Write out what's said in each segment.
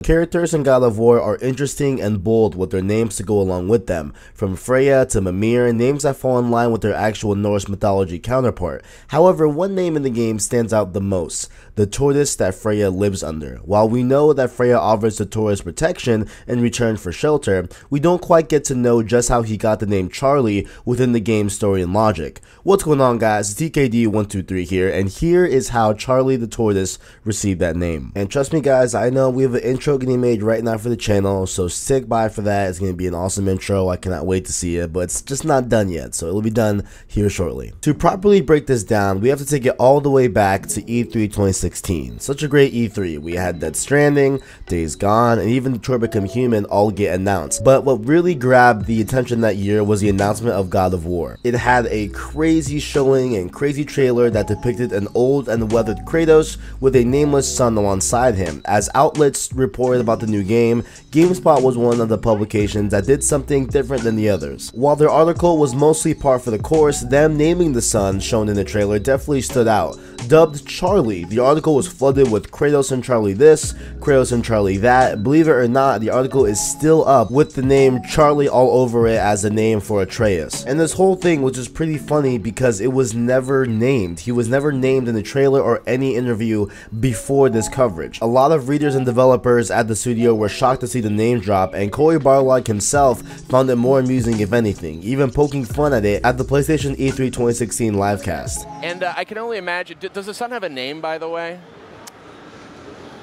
Characters in God of War are interesting and bold with their names to go along with them, from Freya to Mimir, names that fall in line with their actual Norse mythology counterpart. However, one name in the game stands out the most: the tortoise that Freya lives under. While we know that Freya offers the tortoise protection in return for shelter, we don't quite get to know just how he got the name Chaurli within the game's story and logic. What's going on, guys? TKD123 here, and here is how Chaurli the Tortoise received that name. And trust me, guys, I know we have an intro getting made right now for the channel, so stick by for that. It's going to be an awesome intro. I cannot wait to see it, but it's just not done yet, so it'll be done here shortly. To properly break this down, we have to take it all the way back to E3 2016. Such a great E3. We had Dead Stranding, Days Gone, and even Detroit Become Human all get announced. But what really grabbed the attention that year was the announcement of God of War. It had a crazy showing and crazy trailer that depicted an old and weathered Kratos with a nameless son alongside him. As outlets reported about the new game, Gamespot was one of the publications that did something different than the others. While their article was mostly par for the course, them naming the son shown in the trailer definitely stood out. Dubbed Chaurli, the article was flooded with Kratos and Chaurli this, Kratos and Chaurli that. Believe it or not, the article is still up with the name Chaurli all over it as a name for Atreus. And this whole thing was just pretty funny because it was never named. He was never named in the trailer or any interview before this coverage. A lot of readers and developers at the studio were shocked to see the name drop, and Cory Barlog himself found it more amusing if anything, even poking fun at it at the PlayStation E3 2016 livecast. And I can only imagine, does the son have a name, by the way?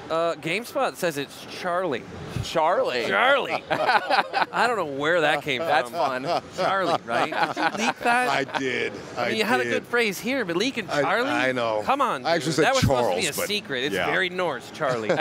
GameSpot says it's Chaurli. Chaurli? Chaurli. I don't know where that came from. That's fun. Chaurli, right? Did you leak that? I did. I mean, you had a good phrase here, but leaking Chaurli? I know. Come on. I actually said that was Charles, supposed to be a secret. It's very Norse, Chaurli.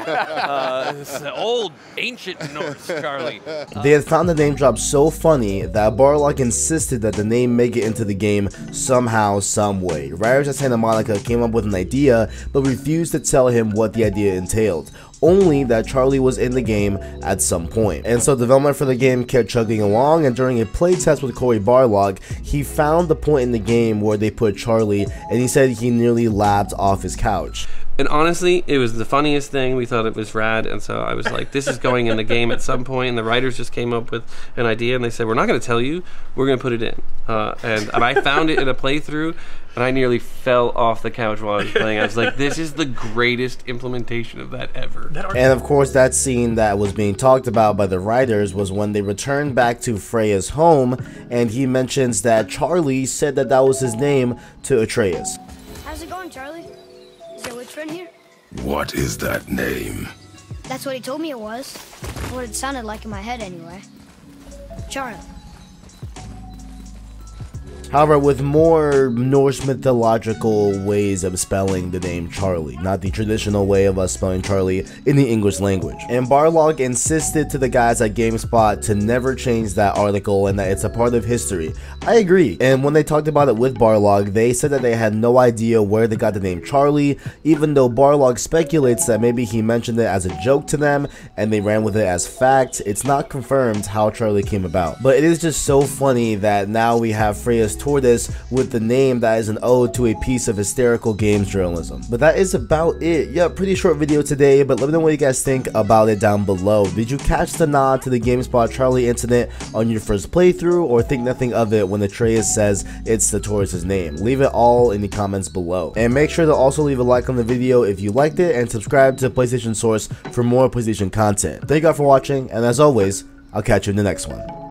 It's the old, ancient Norse Chaurli. They had found the name drop so funny that Barlog insisted that the name make it into the game somehow, some way. Writers at Santa Monica came up with an idea, but refused to tell him what the idea entailed. Only that Chaurli was in the game at some point. And so development for the game kept chugging along, and during a playtest with Cory Barlog, he found the point in the game where they put Chaurli, and he said he nearly laughed off his couch. And honestly, it was the funniest thing. We thought it was rad, and so I was like, this is going in the game at some point. And the writers just came up with an idea, and they said, we're not going to tell you, we're going to put it in. And I found it in a playthrough, and I nearly fell off the couch while I was playing. I was like, this is the greatest implementation of that ever. And of course, that scene that was being talked about by the writers was when they returned back to Freya's home, and he mentions that Chaurli said that that was his name to Atreus. How's it going, Chaurli? Is your witch friend here? What is that name? That's what he told me it was. What it sounded like in my head, anyway. Chaurli. However, with more Norse mythological ways of spelling the name Chaurli, not the traditional way of us spelling Charlie in the English language. And Barlog insisted to the guys at GameSpot to never change that article and that it's a part of history. I agree. And when they talked about it with Barlog, they said that they had no idea where they got the name Chaurli, even though Barlog speculates that maybe he mentioned it as a joke to them and they ran with it as fact. It's not confirmed how Chaurli came about. But it is just so funny that now we have Freya's tortoise with the name that is an ode to a piece of hysterical games journalism. But that is about it. Yeah, pretty short video today, but let me know what you guys think about it down below. Did you catch the nod to the GameSpot Chaurli incident on your first playthrough, or think nothing of it when Atreus says it's the tortoise's name? Leave it all in the comments below. And make sure to also leave a like on the video if you liked it, and subscribe to PlayStation Source for more PlayStation content. Thank you guys for watching, and as always, I'll catch you in the next one.